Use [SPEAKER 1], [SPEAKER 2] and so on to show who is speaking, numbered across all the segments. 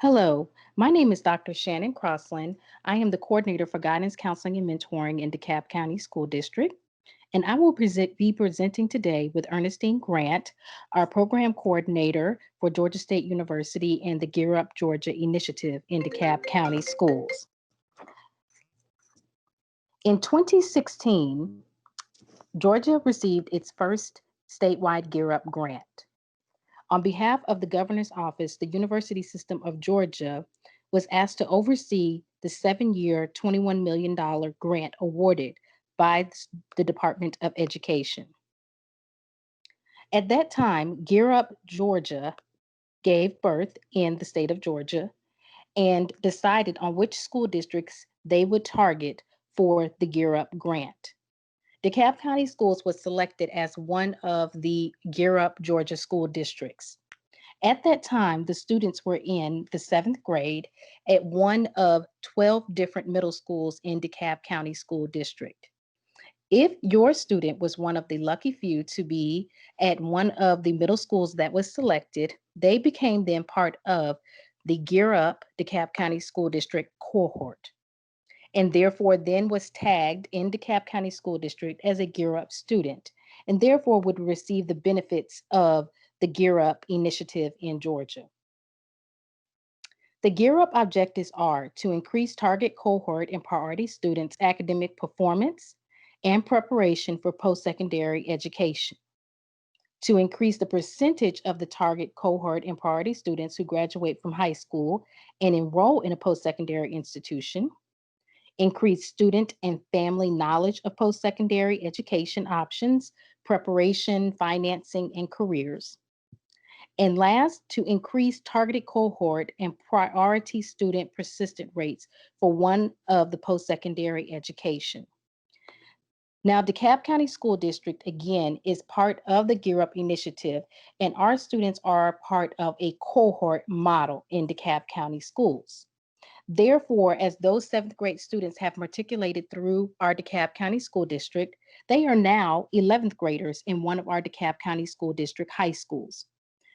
[SPEAKER 1] Hello, my name is Dr. Shannon Crossland. I am the coordinator for guidance, counseling, and mentoring in DeKalb County School District. And I will be presenting today with Ernestine Grant, our program coordinator for Georgia State University and the Gear Up Georgia initiative in DeKalb County Schools. In 2016, Georgia received its first statewide Gear Up grant. On behalf of the governor's office, the University System of Georgia was asked to oversee the 7-year, $21 million grant awarded by the Department of Education. At that time, Gear Up Georgia gave birth in the state of Georgia and decided on which school districts they would target for the Gear Up grant. DeKalb County Schools was selected as one of the Gear Up Georgia school districts. At that time, the students were in the 7th grade at one of 12 different middle schools in DeKalb County School District. If your student was one of the lucky few to be at one of the middle schools that was selected, they became then part of the Gear Up DeKalb County School District cohort, and therefore then was tagged in DeKalb County School District as a Gear Up student, and therefore would receive the benefits of the Gear Up initiative in Georgia. The Gear Up objectives are to increase target cohort and priority students' academic performance and preparation for post-secondary education, to increase the percentage of the target cohort and priority students who graduate from high school and enroll in a post-secondary institution, increase student and family knowledge of post-secondary education options, preparation, financing, and careers. And last, to increase targeted cohort and priority student persistent rates for one of the post-secondary education. Now, DeKalb County School District, again, is part of the Gear Up initiative, and our students are part of a cohort model in DeKalb County schools. Therefore, as those 7th grade students have matriculated through our DeKalb County School District, they are now 11th graders in one of our DeKalb County School District high schools.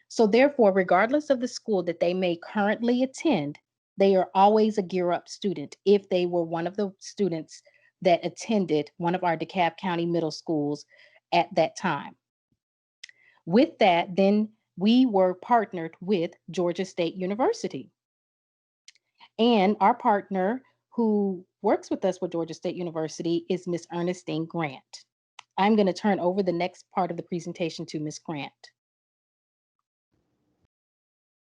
[SPEAKER 1] So therefore, regardless of the school that they may currently attend, they are always a Gear Up student if they were one of the students that attended one of our DeKalb County middle schools at that time. With that, then we were partnered with Georgia State University. And our partner who works with us with Georgia State University is Miss Ernestine Grant. I'm going to turn over the next part of the presentation to Miss Grant.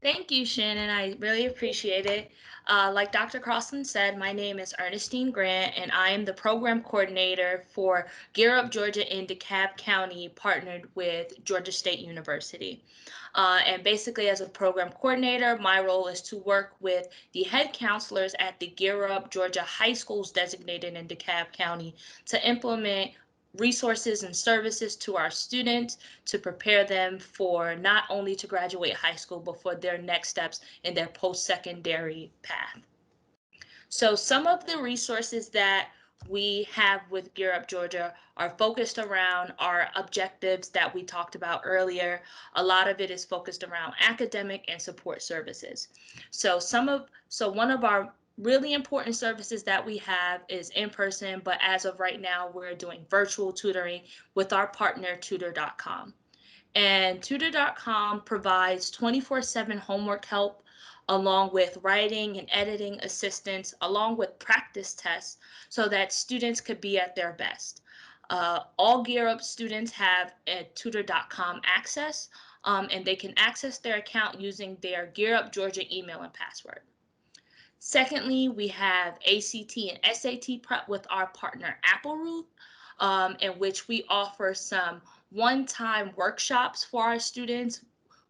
[SPEAKER 2] Thank you, Shannon. I really appreciate it. Like Dr. Crossland said, my name is Ernestine Grant, and I am the program coordinator for Gear Up Georgia in DeKalb County, partnered with Georgia State University. And basically, as a program coordinator, my role is to work with the head counselors at the Gear Up Georgia high schools designated in DeKalb County to implement resources and services to our students to prepare them for not only to graduate high school, but for their next steps in their post-secondary path. So some of the resources that we have with Gear Up Georgia are focused around our objectives that we talked about earlier. A lot of it is focused around academic and support services. So one of our really important services that we have is in person, but as of right now, we're doing virtual tutoring with our partner Tutor.com. And Tutor.com provides 24/7 homework help along with writing and editing assistance, along with practice tests so that students could be at their best. All Gear Up students have a Tutor.com access, and they can access their account using their Gear Up Georgia email and password. Secondly, we have ACT and SAT prep with our partner AppleRuth, in which we offer some one-time workshops for our students.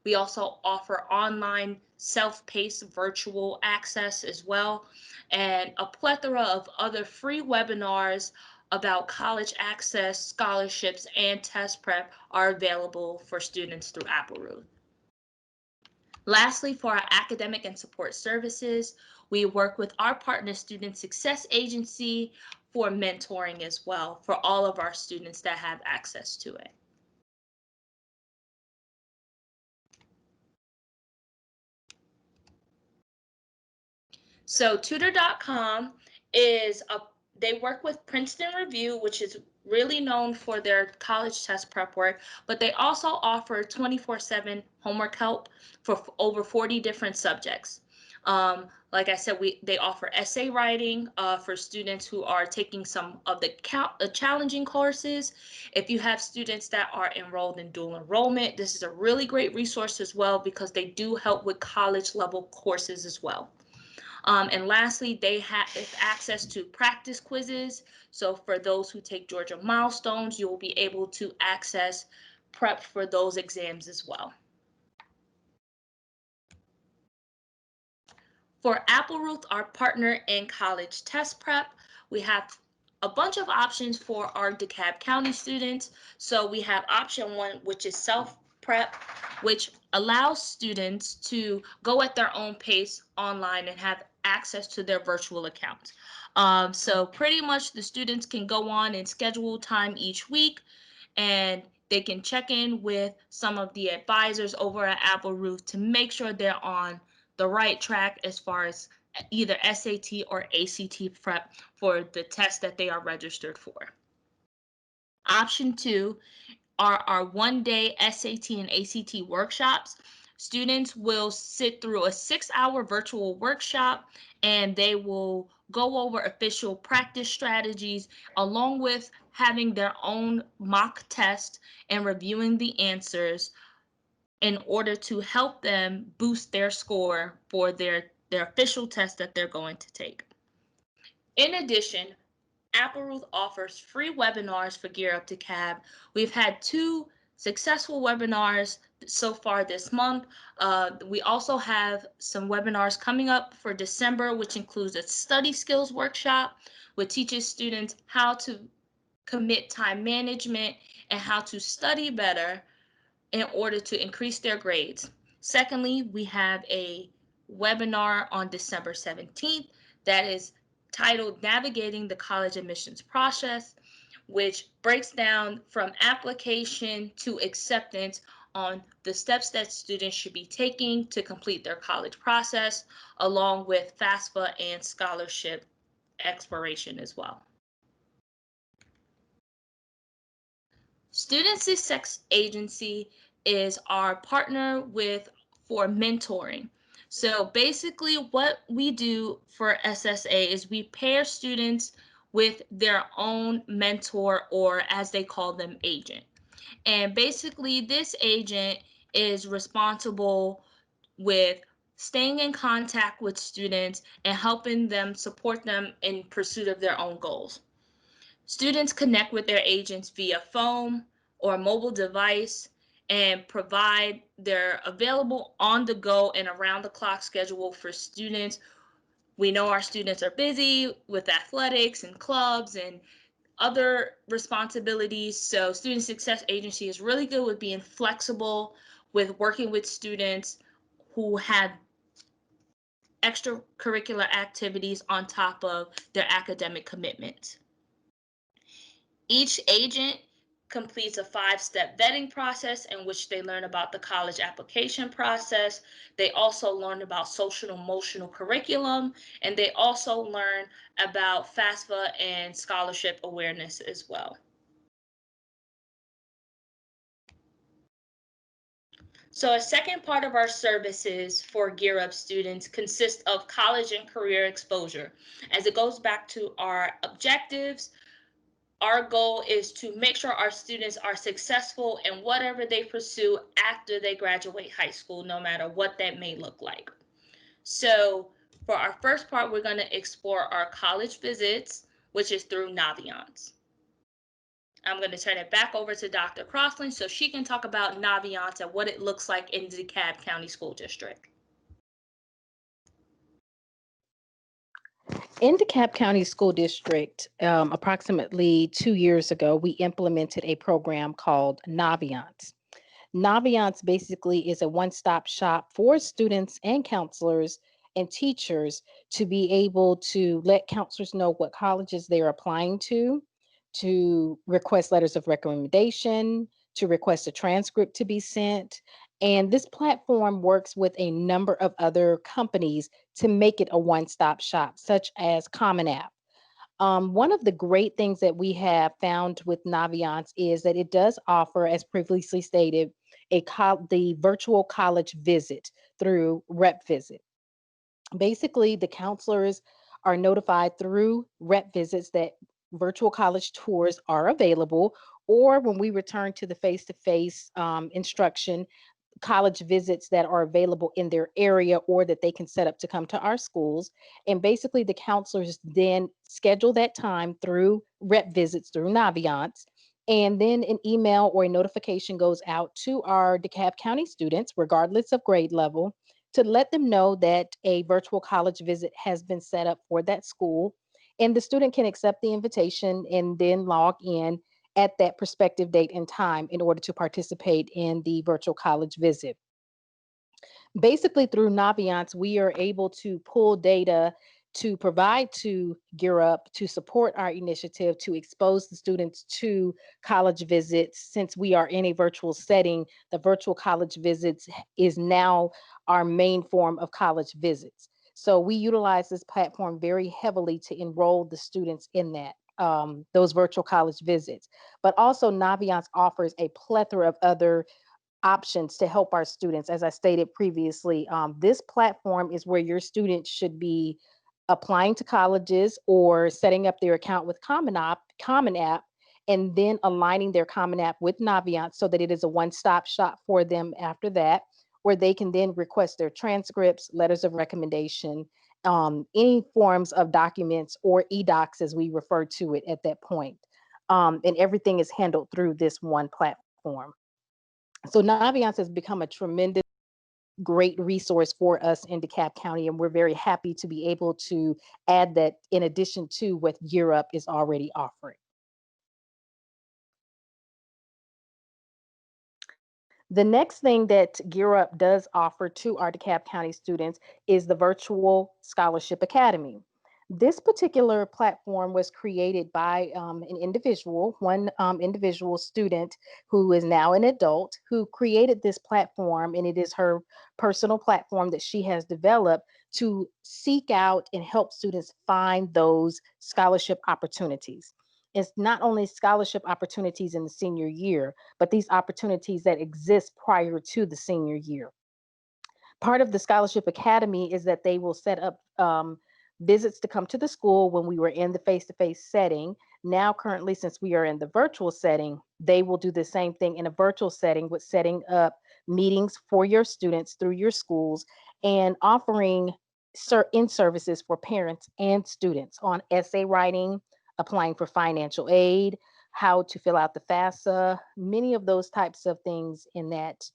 [SPEAKER 2] We also offer online self-paced virtual access as well, and a plethora of other free webinars about college access, scholarships, and test prep are available for students through AppleRuth. Lastly, for our academic and support services, we work with our partner Student Success Agency for mentoring as well for all of our students that have access to it. So Tutor.com they work with Princeton Review, which is really known for their college test prep work, but they also offer 24/7 homework help for over 40 different subjects. Like I said, they offer essay writing for students who are taking some of the challenging courses. If you have students that are enrolled in dual enrollment, this is a really great resource as well because they do help with college level courses as well. And lastly, they have access to practice quizzes. So for those who take Georgia Milestones, you will be able to access prep for those exams as well. For AppleRuth, our partner in college test prep, we have a bunch of options for our DeKalb County students. So we have option 1, which is self-prep, which allows students to go at their own pace online and have access to their virtual accounts. So pretty much the students can go on and schedule time each week, and they can check in with some of the advisors over at AppleRuth to make sure they're on the right track as far as either SAT or ACT prep for the test that they are registered for. Option 2 are our one-day SAT and ACT workshops. Students will sit through a 6-hour virtual workshop, and they will go over official practice strategies along with having their own mock test and reviewing the answers in order to help them boost their score for their official test that they're going to take. In addition, AppleRuth offers free webinars for Gear Up DeKalb. We've had 2 successful webinars so far this month. We also have some webinars coming up for December, which includes a study skills workshop, which teaches students how to commit time management and how to study better in order to increase their grades. Secondly, we have a webinar on December 17th that is titled Navigating the College Admissions Process, which breaks down from application to acceptance on the steps that students should be taking to complete their college process, along with FAFSA and scholarship exploration as well. Student Success Agency is our partner for mentoring. So basically what we do for SSA is we pair students with their own mentor, or as they call them, agent. And basically this agent is responsible with staying in contact with students and helping them support them in pursuit of their own goals. Students connect with their agents via phone or mobile device and provide their available on-the-go and around-the-clock schedule for students. We know our students are busy with athletics and clubs and other responsibilities, so Student Success Agency is really good with being flexible with working with students who have extracurricular activities on top of their academic commitments. Each agent completes a 5-step vetting process in which they learn about the college application process. They also learn about social emotional curriculum, and they also learn about FAFSA and scholarship awareness as well. So a second part of our services for Gear Up students consists of college and career exposure. As it goes back to our objectives, our goal is to make sure our students are successful in whatever they pursue after they graduate high school, no matter what that may look like. So for our first part, we're going to explore our college visits, which is through Naviance. I'm going to turn it back over to Dr. Crossland so she can talk about Naviance and what it looks like in the DeKalb County School District.
[SPEAKER 1] In DeKalb County School District, approximately 2 years ago, we implemented a program called Naviance. Naviance basically is a one-stop shop for students and counselors and teachers to be able to let counselors know what colleges they're applying to request letters of recommendation, to request a transcript to be sent, And this platform works with a number of other companies to make it a one stop shop, such as Common App. One of the great things that we have found with Naviance is that it does offer, as previously stated, the virtual college visit through Rep Visit. Basically, the counselors are notified through Rep Visits that virtual college tours are available, or when we return to the face to face instruction, college visits that are available in their area or that they can set up to come to our schools. And basically, the counselors then schedule that time through Rep Visits through Naviance. And then an email or a notification goes out to our DeKalb County students, regardless of grade level, to let them know that a virtual college visit has been set up for that school. And the student can accept the invitation and then log in at that prospective date and time in order to participate in the virtual college visit. Basically, through Naviance, we are able to pull data to provide to Gear Up to support our initiative to expose the students to college visits. Since we are in a virtual setting, the virtual college visits is now our main form of college visits. So we utilize this platform very heavily to enroll the students in that. Those virtual college visits. But also, Naviance offers a plethora of other options to help our students. As I stated previously, this platform is where your students should be applying to colleges or setting up their account with Common App, and then aligning their Common App with Naviance so that it is a one-stop shop for them after that, where they can then request their transcripts, letters of recommendation, any forms of documents or e-docs as we refer to it at that point. And everything is handled through this one platform. So Naviance has become a tremendous, great resource for us in DeKalb County, and we're very happy to be able to add that in addition to what Gear Up is already offering. The next thing that Gear Up does offer to our DeKalb County students is the Virtual Scholarship Academy. This particular platform was created by an individual, one individual student who is now an adult, who created this platform, and it is her personal platform that she has developed to seek out and help students find those scholarship opportunities. It's not only scholarship opportunities in the senior year, but these opportunities that exist prior to the senior year. Part of the Scholarship Academy is that they will set up visits to come to the school when we were in the face to face setting. Now, currently, since we are in the virtual setting, they will do the same thing in a virtual setting with setting up meetings for your students through your schools and offering in services for parents and students on essay writing, applying for financial aid, how to fill out the FAFSA, many of those types of things in that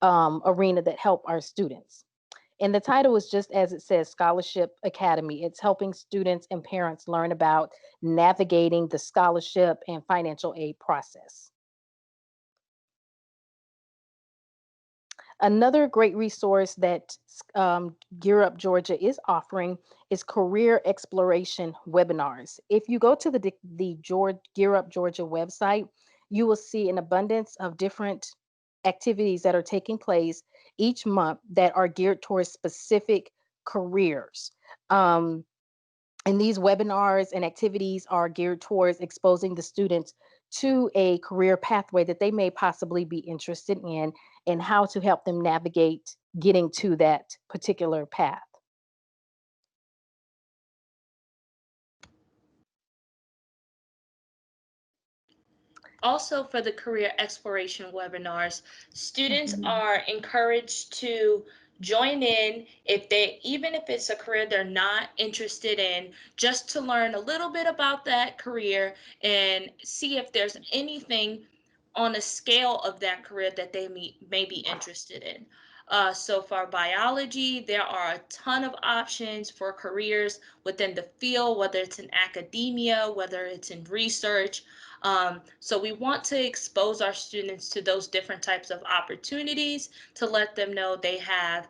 [SPEAKER 1] arena that help our students. And the title is just as it says, Scholarship Academy. It's helping students and parents learn about navigating the scholarship and financial aid process. Another great resource that Gear Up Georgia is offering is career exploration webinars. If you go to the Gear Up Georgia website, you will see an abundance of different activities that are taking place each month that are geared towards specific careers. Um, and these webinars and activities are geared towards exposing the students to a career pathway that they may possibly be interested in and how to help them navigate getting to that particular path.
[SPEAKER 2] Also, for the career exploration webinars, students
[SPEAKER 1] Mhm.
[SPEAKER 2] are encouraged to join in if they, even if it's a career they're not interested in, just to learn a little bit about that career and see if there's anything on a scale of that career that they may be interested in. So for biology, there are a ton of options for careers within the field, whether it's in academia, whether it's in research. So we want to expose our students to those different types of opportunities to let them know they have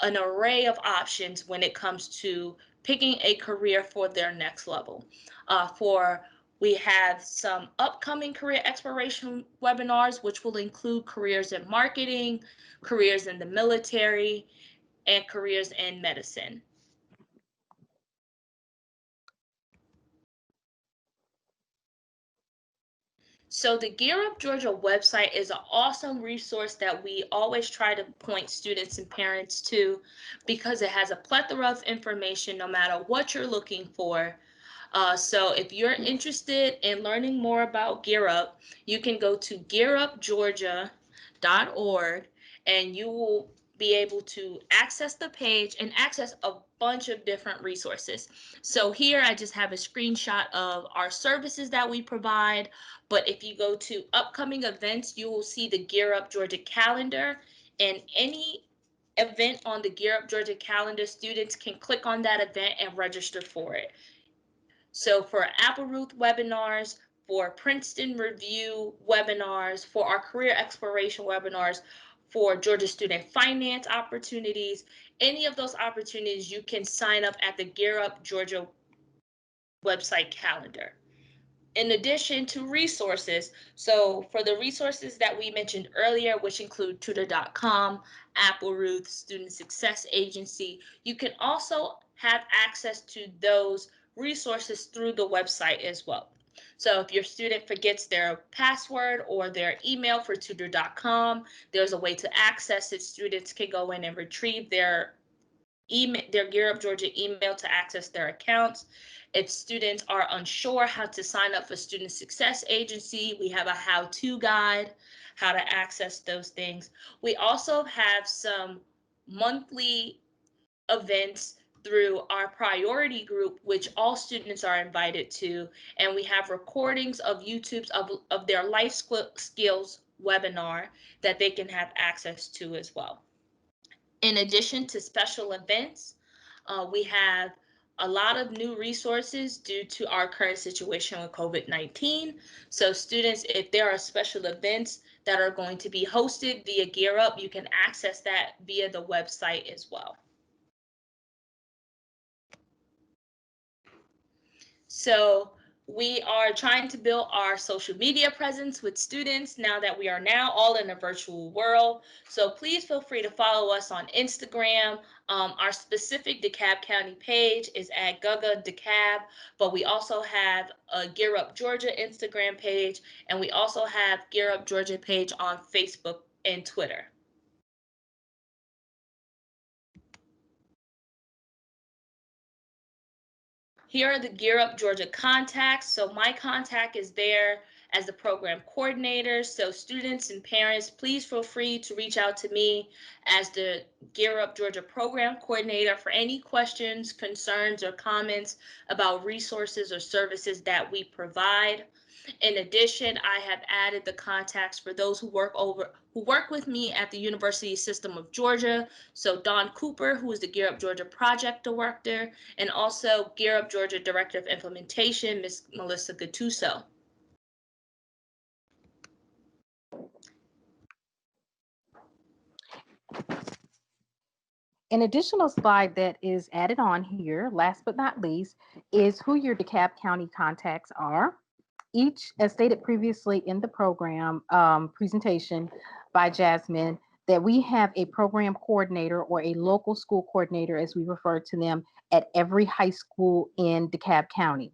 [SPEAKER 2] an array of options when it comes to picking a career for their next level. For We have some upcoming career exploration webinars, which will include careers in marketing, careers in the military, and careers in medicine. So the Gear Up Georgia website is an awesome resource that we always try to point students and parents to, because it has a plethora of information no matter what you're looking for. So if you're interested in learning more about Gear Up, you can go to gearupgeorgia.org and you will be able to access the page and access a bunch of different resources. So here I just have a screenshot of our services that we provide, but if you go to upcoming events, you will see the Gear Up Georgia calendar, and any event on the Gear Up Georgia calendar, students can click on that event and register for it. So for AppleRuth webinars, for Princeton Review webinars, for our career exploration webinars, for Georgia student finance opportunities, any of those opportunities, you can sign up at the Gear Up Georgia website calendar. In addition to resources, so for the resources that we mentioned earlier, which include Tutorcom, AppleRuth, Student Success Agency, you can also have access to those resources through the website as well. So if your student forgets their password or their email for Tutor.com, there's a way to access it. Students can go in and retrieve their email, their Gear Up Georgia email, to access their accounts. If students are unsure how to sign up for Student Success Agency, we have a how-to guide, how to access those things. We also have some monthly events through our priority group, which all students are invited to, and we have recordings of YouTube's of their life skills webinar that they can have access to as well. In addition to special events, we have a lot of new resources due to our current situation with COVID-19. So students, if there are special events that are going to be hosted via Gear Up, you can access that via the website as well. So we are trying to build our social media presence with students now that we are now all in a virtual world. So please feel free to follow us on Instagram. Our specific DeKalb County page is at Gaga DeKalb, but we also have a Gear Up Georgia Instagram page, and we also have Gear Up Georgia page on Facebook and Twitter. Here are the Gear Up Georgia contacts. So my contact is there as the program coordinator. So students and parents, please feel free to reach out to me as the Gear Up Georgia program coordinator for any questions, concerns, or comments about resources or services that we provide. In addition, I have added the contacts for those who work with me at the University System of Georgia. So Don Cooper, who is the Gear Up Georgia project director, and also Gear Up Georgia Director of Implementation, Ms. Melissa Gattuso.
[SPEAKER 1] An additional slide that is added on here, last but not least, is who your DeKalb County contacts are. Each, as stated previously in the program presentation by Jasmine, that we have a program coordinator or a local school coordinator, as we refer to them, at every high school in DeKalb County.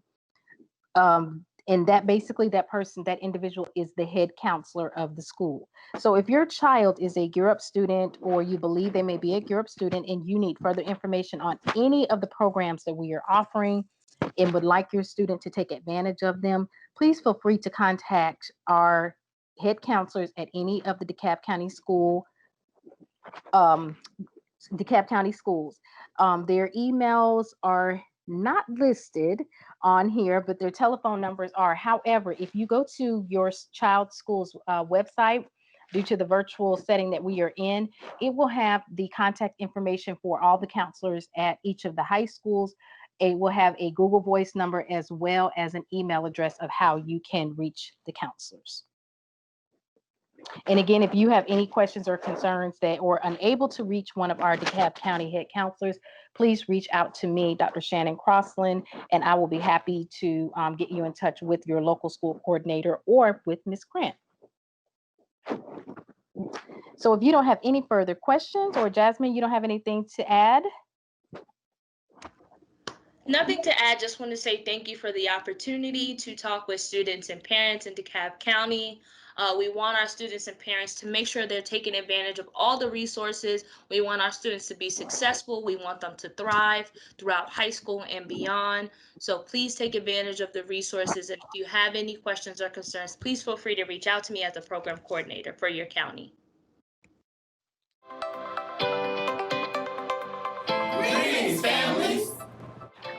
[SPEAKER 1] And that basically, that person, that individual is the head counselor of the school. So if your child is a Gear Up student, or you believe they may be a Gear Up student and you need further information on any of the programs that we are offering and would like your student to take advantage of them, please feel free to contact our head counselors at any of the DeKalb County schools. Their emails are not listed on here, but their telephone numbers are. However, if you go to your child's school's website, due to the virtual setting that we are in, it will have the contact information for all the counselors at each of the high schools. It will have a Google Voice number as well as an email address of how you can reach the counselors. And again, if you have any questions or concerns that or unable to reach one of our DeKalb County head counselors, please reach out to me, Dr. Shannon Crossland, and I will be happy to get you in touch with your local school coordinator or with Ms. Grant. So if you don't have any further questions, or Jasmine, you don't have anything to add?
[SPEAKER 2] Nothing to add, just want to say thank you for the opportunity to talk with students and parents in DeKalb County. We want our students and parents to make sure they're taking advantage of all the resources. We want our students to be successful. We want them to thrive throughout high school and beyond. So please take advantage of the resources. And if you have any questions or concerns, please feel free to reach out to me as the program coordinator for your county.
[SPEAKER 3] Greetings, families.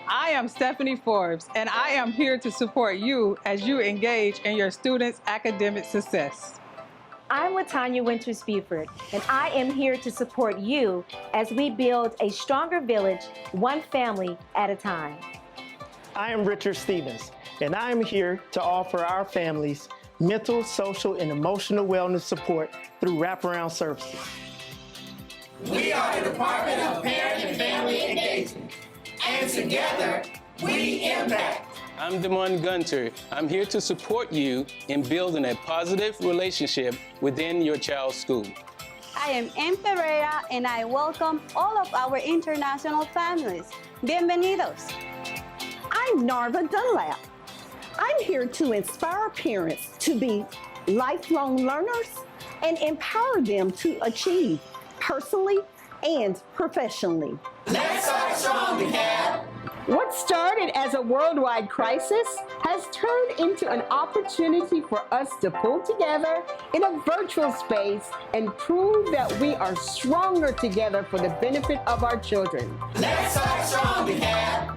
[SPEAKER 4] I am Stephanie Forbes, and I am here to support you as you engage in your students' academic success.
[SPEAKER 5] I'm Latanya Winters Buford, and I am here to support you as we build a stronger village, one family at a time.
[SPEAKER 3] I am Richard Stevens, and I am here to offer our families mental, social, and emotional wellness support through wraparound services.
[SPEAKER 6] We are the Department of Parent and Family Engagement, and together, we impact.
[SPEAKER 7] I'm Damon Gunter. I'm here to support you in building a positive relationship within your child's school.
[SPEAKER 8] I am Ann Ferreira, and I welcome all of our international families. Bienvenidos.
[SPEAKER 9] I'm Narva Dunlap. I'm here to inspire parents to be lifelong learners and empower them to achieve personally and professionally.
[SPEAKER 6] Let's start strong, DeKalb.
[SPEAKER 9] What started as a worldwide crisis has turned into an opportunity for us to pull together in a virtual space and prove that we are stronger together for the benefit of our children.
[SPEAKER 6] Let's start strong, DeKalb.